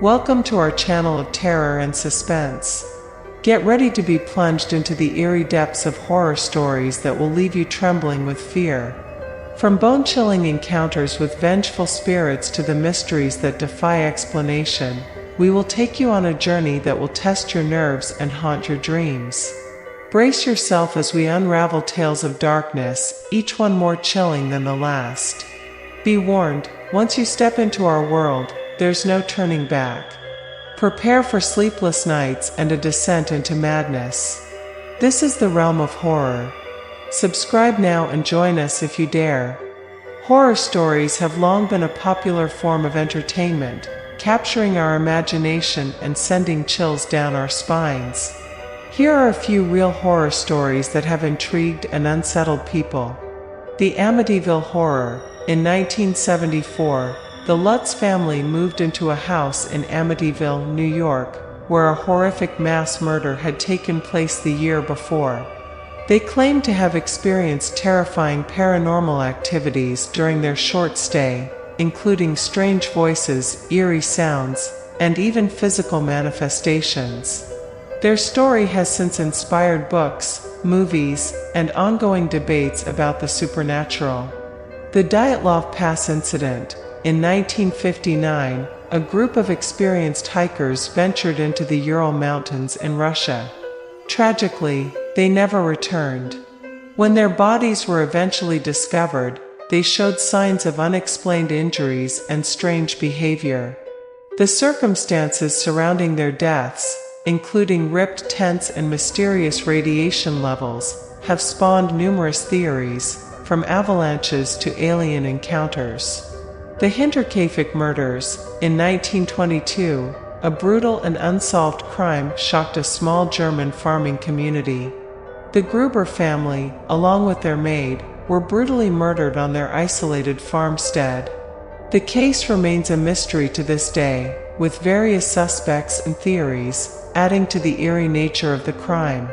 Welcome to our channel of terror and suspense. Get ready to be plunged into the eerie depths of horror stories that will leave you trembling with fear. From bone-chilling encounters with vengeful spirits to the mysteries that defy explanation, we will take you on a journey that will test your nerves and haunt your dreams. Brace yourself as we unravel tales of darkness, each one more chilling than the last. Be warned, once you step into our world, there's no turning back. Prepare for sleepless nights and a descent into madness. This is the realm of horror. Subscribe now and join us if you dare. Horror stories have long been a popular form of entertainment, capturing our imagination and sending chills down our spines. Here are a few real horror stories that have intrigued and unsettled people. The Amityville Horror. In 1974, the Lutz family moved into a house in Amityville, New York, where a horrific mass murder had taken place the year before. They claimed to have experienced terrifying paranormal activities during their short stay, including strange voices, eerie sounds, and even physical manifestations. Their story has since inspired books, movies, and ongoing debates about the supernatural. The Dyatlov Pass Incident. In 1959, a group of experienced hikers ventured into the Ural Mountains in Russia. Tragically, they never returned. When their bodies were eventually discovered, they showed signs of unexplained injuries and strange behavior. The circumstances surrounding their deaths, including ripped tents and mysterious radiation levels, have spawned numerous theories, from avalanches to alien encounters. The Hinterkaifeck murders. In 1922, a brutal and unsolved crime shocked a small German farming community. The Gruber family, along with their maid, were brutally murdered on their isolated farmstead. The case remains a mystery to this day, with various suspects and theories, adding to the eerie nature of the crime.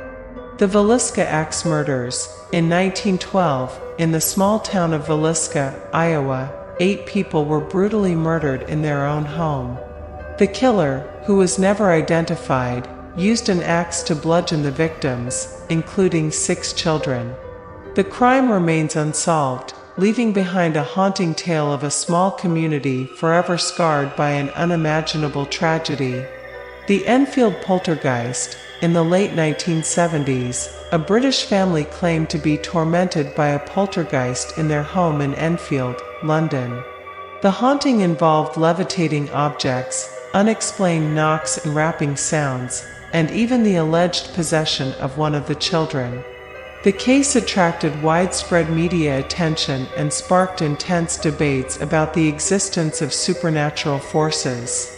The Villisca Axe murders. In 1912, in the small town of Villisca, Iowa, 8 people were brutally murdered in their own home. The killer, who was never identified, used an axe to bludgeon the victims, including 6 children. The crime remains unsolved, leaving behind a haunting tale of a small community forever scarred by an unimaginable tragedy. The Enfield Poltergeist. In the late 1970s, a British family claimed to be tormented by a poltergeist in their home in Enfield, London. The haunting involved levitating objects, unexplained knocks and rapping sounds, and even the alleged possession of one of the children. The case attracted widespread media attention and sparked intense debates about the existence of supernatural forces.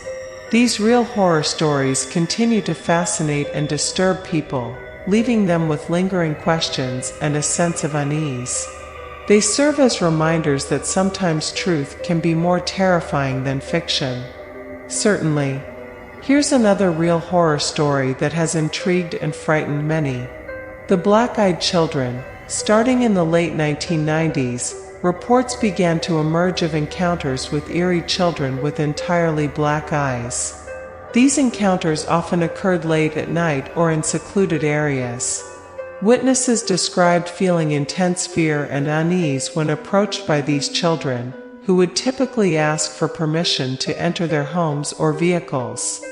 These real horror stories continue to fascinate and disturb people, leaving them with lingering questions and a sense of unease. They serve as reminders that sometimes truth can be more terrifying than fiction. Certainly. Here's another real horror story that has intrigued and frightened many. The Black-Eyed Children. Starting in the late 1990s, reports began to emerge of encounters with eerie children with entirely black eyes. These encounters often occurred late at night or in secluded areas. Witnesses described feeling intense fear and unease when approached by these children, who would typically ask for permission to enter their homes or vehicles.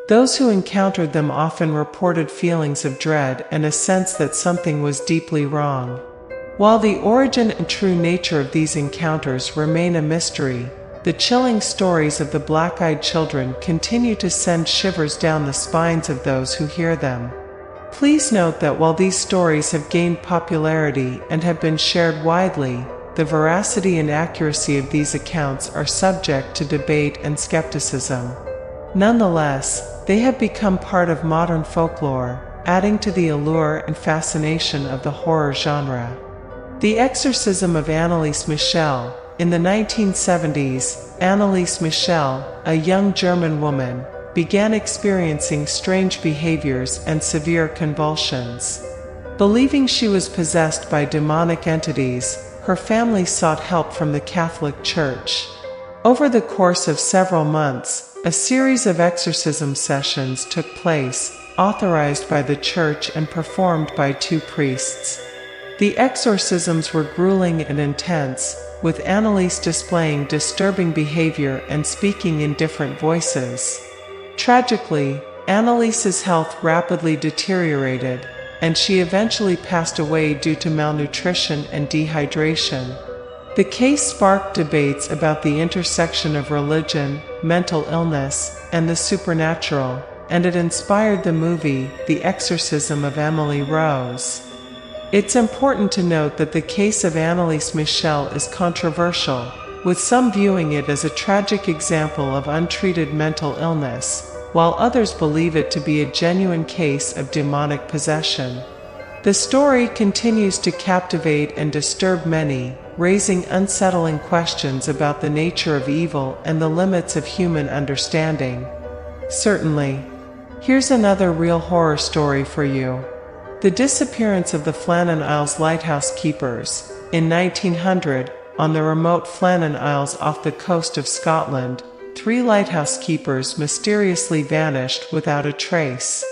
Those who encountered them often reported feelings of dread and a sense that something was deeply wrong. While the origin and true nature of these encounters remain a mystery, the chilling stories of the Black-Eyed Children continue to send shivers down the spines of those who hear them. Please note that while these stories have gained popularity and have been shared widely, the veracity and accuracy of these accounts are subject to debate and skepticism. Nonetheless, they have become part of modern folklore, adding to the allure and fascination of the horror genre. The Exorcism of Anneliese Michel. In the 1970s, Anneliese Michel, a young German woman, began experiencing strange behaviors and severe convulsions. Believing she was possessed by demonic entities, her family sought help from the Catholic Church. Over the course of several months, a series of exorcism sessions took place, authorized by the church and performed by 2 priests. The exorcisms were grueling and intense, with Anneliese displaying disturbing behavior and speaking in different voices. Tragically, Anneliese's health rapidly deteriorated, and she eventually passed away due to malnutrition and dehydration. The case sparked debates about the intersection of religion, mental illness, and the supernatural, and it inspired the movie, The Exorcism of Emily Rose. It's important to note that the case of Anneliese Michel is controversial, with some viewing it as a tragic example of untreated mental illness, while others believe it to be a genuine case of demonic possession. The story continues to captivate and disturb many, raising unsettling questions about the nature of evil and the limits of human understanding. Certainly. Here's another real horror story for you. The disappearance of the Flannan Isles lighthouse keepers. In 1900, on the remote Flannan Isles off the coast of Scotland, 3 lighthouse keepers mysteriously vanished without a trace.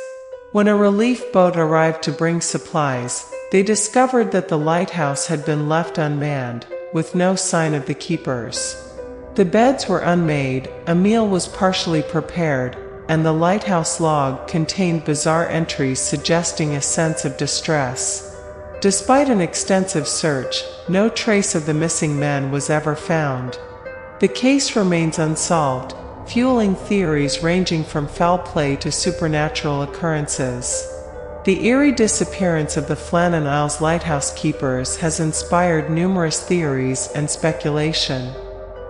When a relief boat arrived to bring supplies, they discovered that the lighthouse had been left unmanned, with no sign of the keepers. The beds were unmade, a meal was partially prepared, and the lighthouse log contained bizarre entries suggesting a sense of distress. Despite an extensive search, no trace of the missing men was ever found. The case remains unsolved, fueling theories ranging from foul play to supernatural occurrences. The eerie disappearance of the Flannan Isles lighthouse keepers has inspired numerous theories and speculation.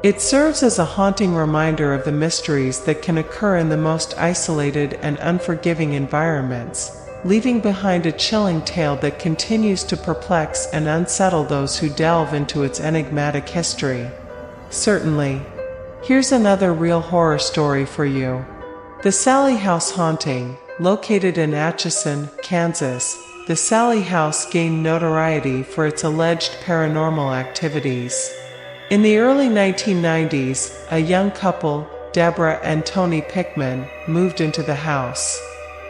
It serves as a haunting reminder of the mysteries that can occur in the most isolated and unforgiving environments, leaving behind a chilling tale that continues to perplex and unsettle those who delve into its enigmatic history. Certainly. Here's another real horror story for you. The Sallie House Haunting. Located in Atchison, Kansas, the Sallie House gained notoriety for its alleged paranormal activities. In the early 1990s, a young couple, Deborah and Tony Pickman, moved into the house.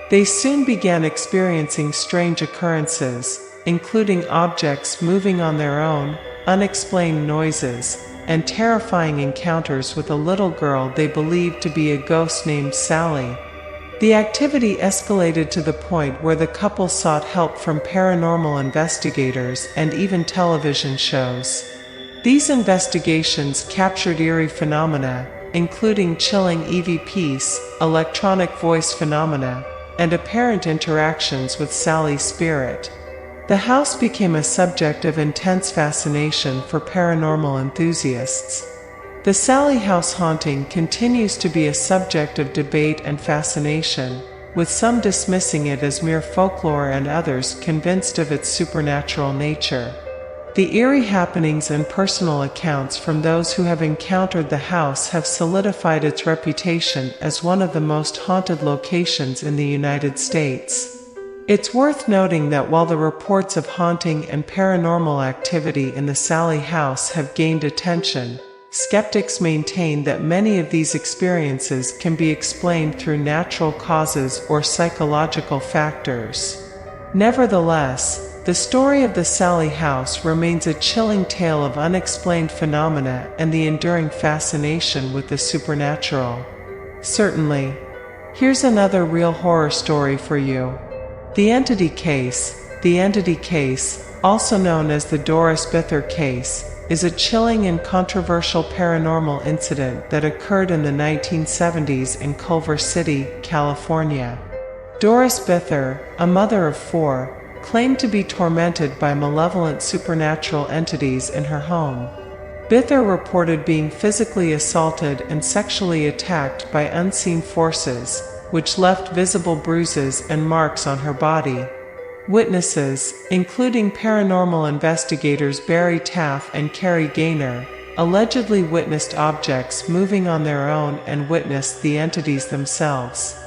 They soon began experiencing strange occurrences, including objects moving on their own, unexplained noises, and terrifying encounters with a little girl they believed to be a ghost named Sally. The activity escalated to the point where the couple sought help from paranormal investigators and even television shows. These investigations captured eerie phenomena, including chilling EVPs, electronic voice phenomena, and apparent interactions with Sally's spirit. The house became a subject of intense fascination for paranormal enthusiasts. The Sallie House haunting continues to be a subject of debate and fascination, with some dismissing it as mere folklore and others convinced of its supernatural nature. The eerie happenings and personal accounts from those who have encountered the house have solidified its reputation as one of the most haunted locations in the United States. It's worth noting that while the reports of haunting and paranormal activity in the Sallie House have gained attention, skeptics maintain that many of these experiences can be explained through natural causes or psychological factors. Nevertheless, the story of the Sallie House remains a chilling tale of unexplained phenomena and the enduring fascination with the supernatural. Certainly. Here's another real horror story for you. The Entity Case. The Entity Case, also known as the Doris Bither Case, is a chilling and controversial paranormal incident that occurred in the 1970s in Culver City, California. Doris Bither, a mother of 4, claimed to be tormented by malevolent supernatural entities in her home. Bither reported being physically assaulted and sexually attacked by unseen forces, which left visible bruises and marks on her body. Witnesses, including paranormal investigators Barry Taff and Carrie Gaynor, allegedly witnessed objects moving on their own and witnessed the entities themselves.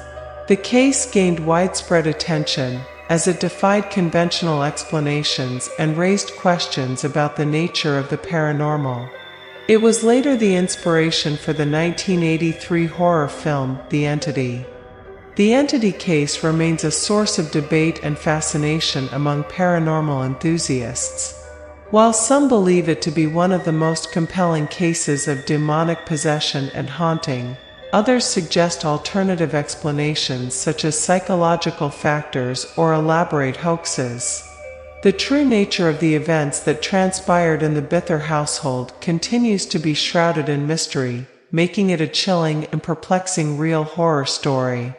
The case gained widespread attention, as it defied conventional explanations and raised questions about the nature of the paranormal. It was later the inspiration for the 1983 horror film, The Entity. The Entity case remains a source of debate and fascination among paranormal enthusiasts. While some believe it to be one of the most compelling cases of demonic possession and haunting, others suggest alternative explanations such as psychological factors or elaborate hoaxes. The true nature of the events that transpired in the Bither household continues to be shrouded in mystery, making it a chilling and perplexing real horror story.